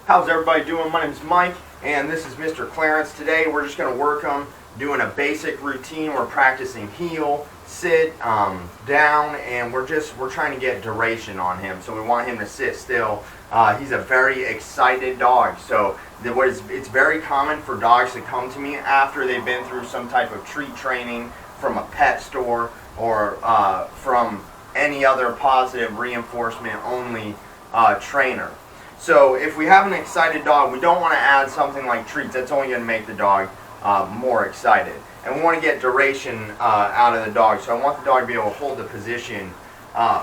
How's everybody doing? My name is Mike, and this is Mr. Clarence. Today we're just going to work on doing a basic routine. We're practicing heel, sit, down, and we're trying to get duration on him. So we want him to sit still. He's a very excited dog. So it's very common for dogs to come to me after they've been through some type of treat training from a pet store or from any other positive reinforcement only trainer. So if we have an excited dog, we don't want to add something like treats. That's only going to make the dog more excited. And we want to get duration out of the dog. So I want the dog to be able to hold the position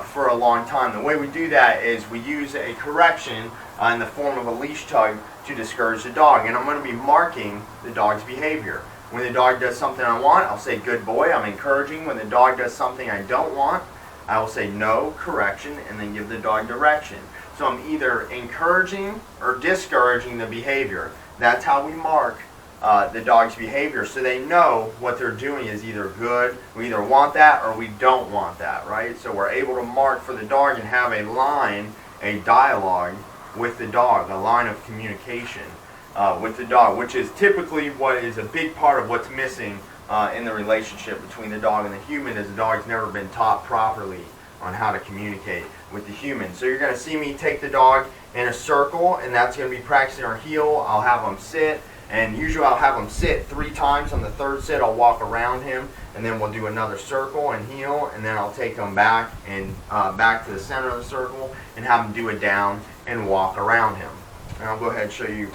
for a long time. The way we do that is we use a correction in the form of a leash tug to discourage the dog. And I'm going to be marking the dog's behavior. When the dog does something I want, I'll say good boy. I'm encouraging. When the dog does something I don't want, I will say no, correction, and then give the dog direction. So I'm either encouraging or discouraging the behavior. That's how we mark the dog's behavior, so they know what they're doing is either good, we either want that or we don't want that, right? So we're able to mark for the dog and have a line, a dialogue with the dog, a line of communication with the dog, which is typically what is a big part of what's missing in the relationship between the dog and the human, is the dog's never been taught properly on how to communicate with the human. So you're going to see me take the dog in a circle, and that's going to be practicing our heel. I'll have him sit, and usually I'll have him sit 3 times. On the third sit, I'll walk around him, and then we'll do another circle and heel, and then I'll take him back and back to the center of the circle and have him do a down and walk around him. And I'll go ahead and show you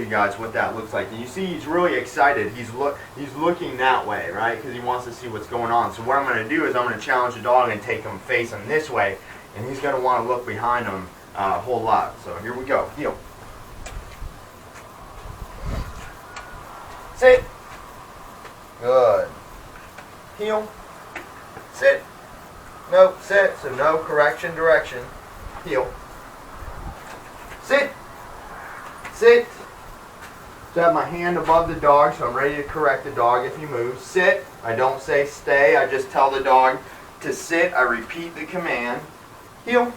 guys what that looks like. And you see he's really excited. He's looking that way, right? Because he wants to see what's going on. So what I'm going to do is I'm going to challenge the dog and take him facing this way, and he's going to want to look behind him a whole lot. So here we go. Heel. Sit. Good. Heel. Sit. No, sit. So no, correction, direction. Heel. Sit. Sit. So I have my hand above the dog, so I'm ready to correct the dog if he moves. Sit. I don't say stay. I just tell the dog to sit. I repeat the command. Heel.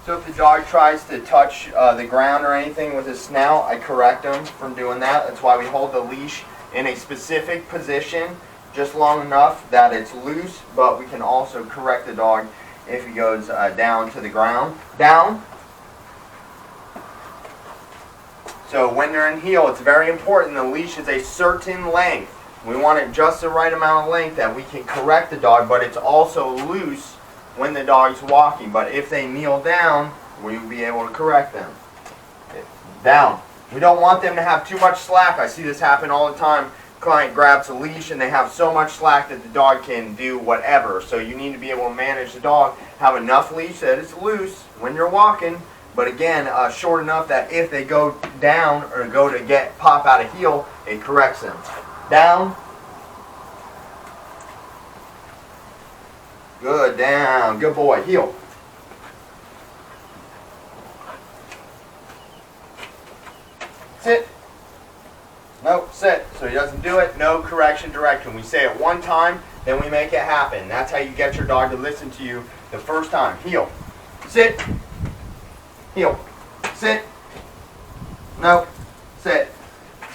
So if the dog tries to touch the ground or anything with his snout, I correct him from doing that. That's why we hold the leash in a specific position, just long enough that it's loose, but we can also correct the dog if he goes down to the ground. Down. So when they're in heel, it's very important the leash is a certain length. We want it just the right amount of length that we can correct the dog, but it's also loose when the dog's walking. But if they kneel down, we will be able to correct them. Down. We don't want them to have too much slack. I see this happen all the time. Client grabs a leash and they have so much slack that the dog can do whatever. So you need to be able to manage the dog, have enough leash that it's loose when you're walking, but again, short enough that if they go down or go to pop out of heel, it corrects them. Down. Good. Down. Good boy. Heel. Sit. No, sit. So he doesn't do it. No, correction, direction. We say it one time, then we make it happen. That's how you get your dog to listen to you the first time. Heel. Sit. Heel. Sit. No. Sit.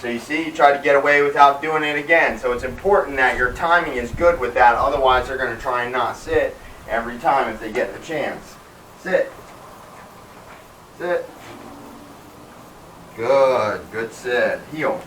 So you see, you try to get away without doing it again. So it's important that your timing is good with that. Otherwise, they're going to try and not sit every time if they get the chance. Sit. Sit. Good. Good sit. Heel.